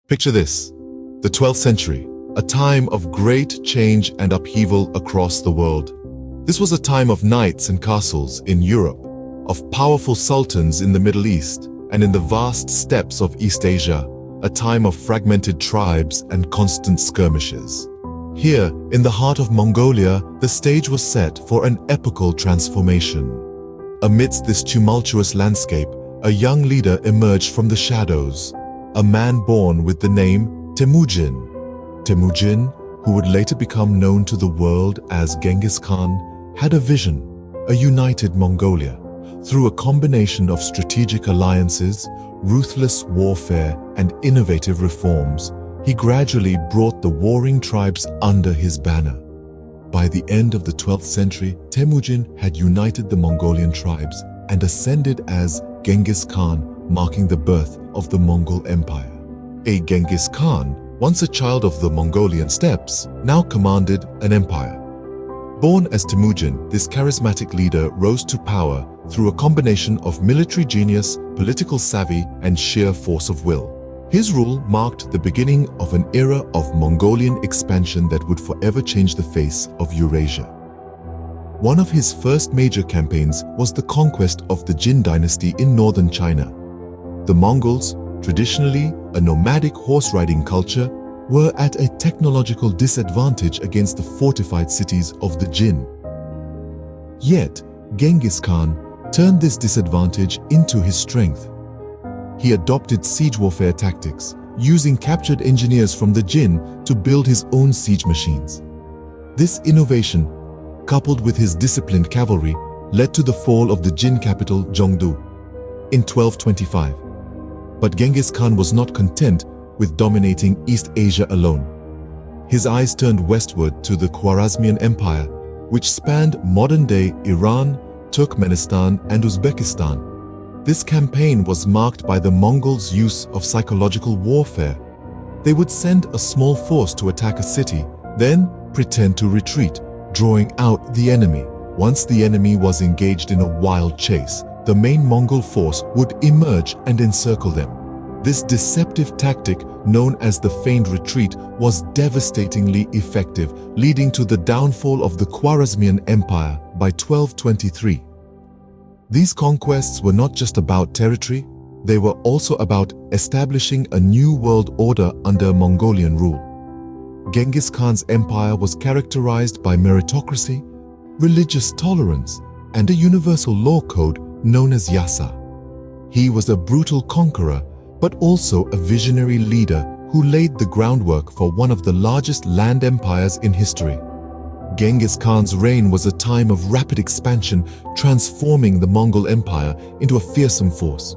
Picture this, the 12th century, a time of great change and upheaval across the world. This was a time of knights and castles in Europe, of powerful sultans in the Middle East, and in the vast steppes of East Asia, a time of fragmented tribes and constant skirmishes. Here, in the heart of Mongolia, the stage was set for an epical transformation. Amidst this tumultuous landscape, a young leader emerged from the shadows, a man born with the name Temujin. Temujin, who would later become known to the world as Genghis Khan, had a vision, a united Mongolia. Through a combination of strategic alliances, ruthless warfare, and innovative reforms, he gradually brought the warring tribes under his banner. By the end of the 12th century, Temujin had united the Mongolian tribes and ascended as Genghis Khan, marking the birth of the Mongol Empire. A Genghis Khan, once a child of the Mongolian steppes, now commanded an empire. Born as Temujin, this charismatic leader rose to power through a combination of military genius, political savvy, and sheer force of will. His rule marked the beginning of an era of Mongolian expansion that would forever change the face of Eurasia. One of his first major campaigns was the conquest of the Jin dynasty in northern China. The Mongols, traditionally a nomadic horse-riding culture, were at a technological disadvantage against the fortified cities of the Jin. Yet, Genghis Khan turned this disadvantage into his strength. He adopted siege warfare tactics, using captured engineers from the Jin to build his own siege machines. This innovation, coupled with his disciplined cavalry, led to the fall of the Jin capital Zhongdu in 1225. But Genghis Khan was not content with dominating East Asia alone. His eyes turned westward to the Khwarezmian Empire, which spanned modern-day Iran, Turkmenistan, and Uzbekistan. This campaign was marked by the Mongols' use of psychological warfare. They would send a small force to attack a city, then pretend to retreat, drawing out the enemy. Once the enemy was engaged in a wild chase, the main Mongol force would emerge and encircle them. This deceptive tactic, known as the feigned retreat, was devastatingly effective, leading to the downfall of the Khwarezmian Empire by 1223. These conquests were not just about territory, they were also about establishing a new world order under Mongolian rule. Genghis Khan's empire was characterized by meritocracy, religious tolerance, and a universal law code known as Yasa. He was a brutal conqueror, but also a visionary leader who laid the groundwork for one of the largest land empires in history. Genghis Khan's reign was a time of rapid expansion, transforming the Mongol Empire into a fearsome force.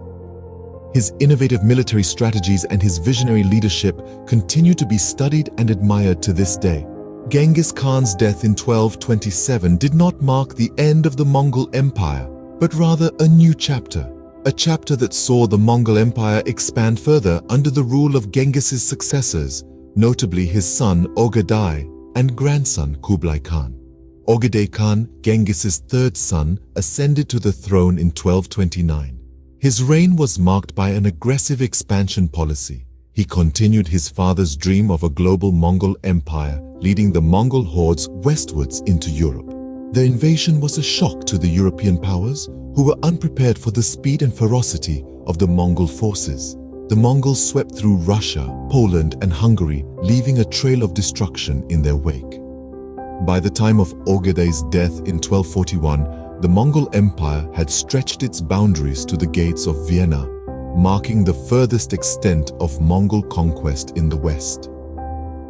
His innovative military strategies and his visionary leadership continue to be studied and admired to this day. Genghis Khan's death in 1227 did not mark the end of the Mongol Empire, but rather a new chapter. A chapter that saw the Mongol Empire expand further under the rule of Genghis's successors, notably his son Ögedei and grandson Kublai Khan. Ögedei Khan, Genghis's third son, ascended to the throne in 1229. His reign was marked by an aggressive expansion policy. He continued his father's dream of a global Mongol Empire, leading the Mongol hordes westwards into Europe. The invasion was a shock to the European powers, who were unprepared for the speed and ferocity of the Mongol forces. The Mongols swept through Russia, Poland, and Hungary, leaving a trail of destruction in their wake. By the time of Ögedei's death in 1241, the Mongol Empire had stretched its boundaries to the gates of Vienna, marking the furthest extent of Mongol conquest in the west.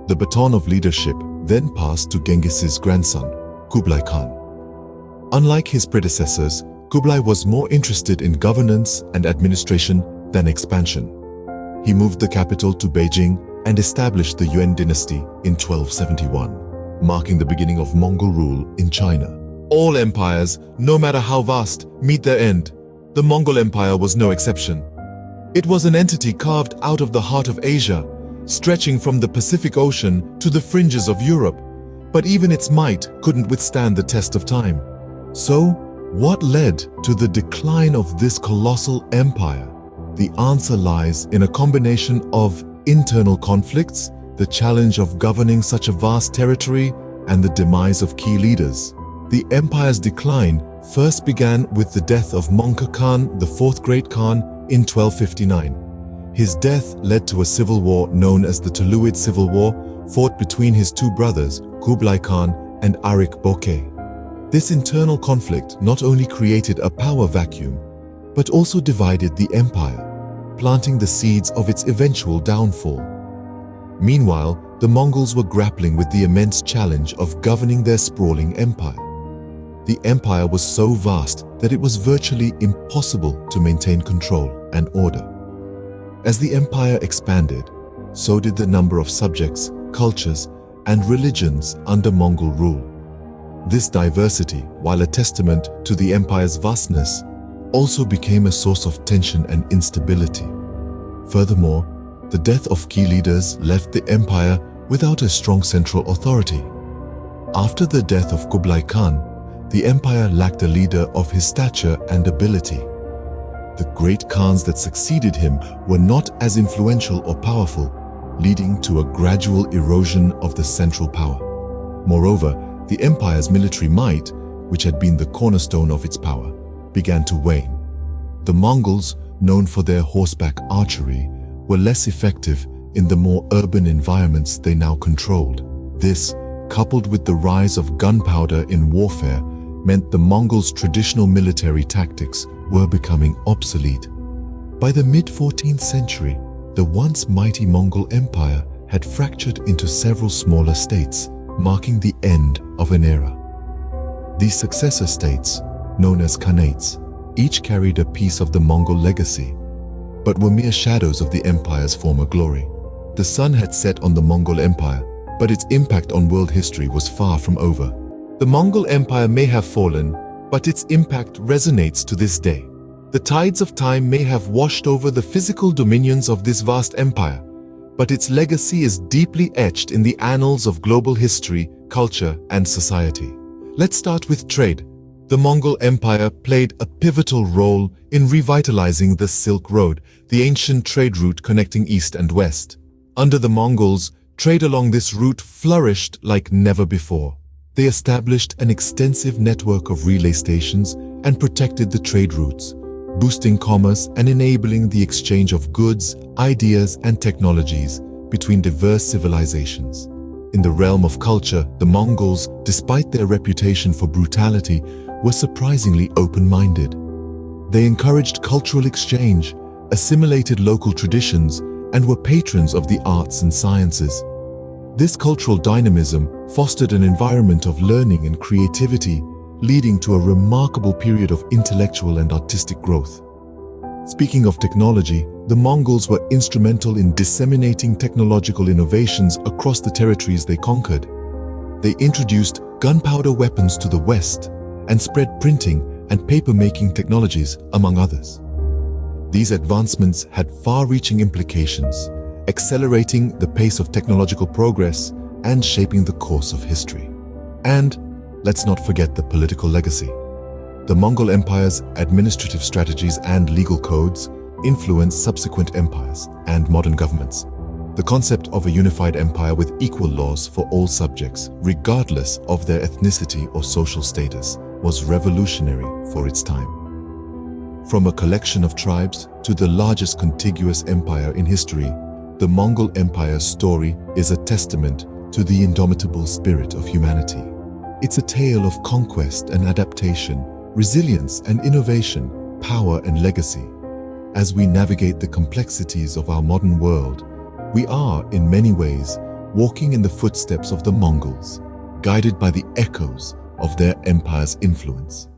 The baton of leadership then passed to Genghis's grandson, Kublai Khan. Unlike his predecessors, Kublai was more interested in governance and administration than expansion. He moved the capital to Beijing and established the Yuan dynasty in 1271, marking the beginning of Mongol rule in China. All empires, no matter how vast, meet their end. The Mongol Empire was no exception. It was an entity carved out of the heart of Asia, stretching from the Pacific Ocean to the fringes of Europe. But even its might couldn't withstand the test of time. So, what led to the decline of this colossal empire? The answer lies in a combination of internal conflicts, the challenge of governing such a vast territory, and the demise of key leaders. The empire's decline first began with the death of Mongol Khan, the fourth great Khan, in 1259. His death led to a civil war known as the Tuluid Civil War, fought between his two brothers, Kublai Khan and Arik Bokeh. This internal conflict not only created a power vacuum, but also divided the empire, planting the seeds of its eventual downfall. Meanwhile, the Mongols were grappling with the immense challenge of governing their sprawling empire. The empire was so vast that it was virtually impossible to maintain control and order. As the empire expanded, so did the number of subjects, cultures, and religions under Mongol rule. This diversity, while a testament to the empire's vastness, also became a source of tension and instability. Furthermore, the death of key leaders left the empire without a strong central authority. After the death of Kublai Khan, the empire lacked a leader of his stature and ability. The great Khans that succeeded him were not as influential or powerful, leading to a gradual erosion of the central power. Moreover, the empire's military might, which had been the cornerstone of its power, began to wane. The Mongols, known for their horseback archery, were less effective in the more urban environments they now controlled. This, coupled with the rise of gunpowder in warfare, meant the Mongols' traditional military tactics were becoming obsolete. By the mid-14th century, the once mighty Mongol Empire had fractured into several smaller states, marking the end of an era. These successor states, known as Khanates, each carried a piece of the Mongol legacy, but were mere shadows of the empire's former glory. The sun had set on the Mongol Empire, but its impact on world history was far from over. The Mongol Empire may have fallen, but its impact resonates to this day. The tides of time may have washed over the physical dominions of this vast empire, but its legacy is deeply etched in the annals of global history, culture, and society. Let's start with trade. The Mongol Empire played a pivotal role in revitalizing the Silk Road, the ancient trade route connecting East and West. Under the Mongols, trade along this route flourished like never before. They established an extensive network of relay stations and protected the trade routes, boosting commerce and enabling the exchange of goods, ideas, and technologies between diverse civilizations. In the realm of culture, the Mongols, despite their reputation for brutality, were surprisingly open-minded. They encouraged cultural exchange, assimilated local traditions, and were patrons of the arts and sciences. This cultural dynamism fostered an environment of learning and creativity, leading to a remarkable period of intellectual and artistic growth. Speaking of technology, the Mongols were instrumental in disseminating technological innovations across the territories they conquered. They introduced gunpowder weapons to the West and spread printing and paper-making technologies, among others. These advancements had far-reaching implications, accelerating the pace of technological progress and shaping the course of history. And let's not forget the political legacy. The Mongol Empire's administrative strategies and legal codes influenced subsequent empires and modern governments. The concept of a unified empire with equal laws for all subjects, regardless of their ethnicity or social status, was revolutionary for its time. From a collection of tribes to the largest contiguous empire in history, the Mongol Empire's story is a testament to the indomitable spirit of humanity. It's a tale of conquest and adaptation, resilience and innovation, power and legacy. As we navigate the complexities of our modern world, we are, in many ways, walking in the footsteps of the Mongols, guided by the echoes of their empire's influence.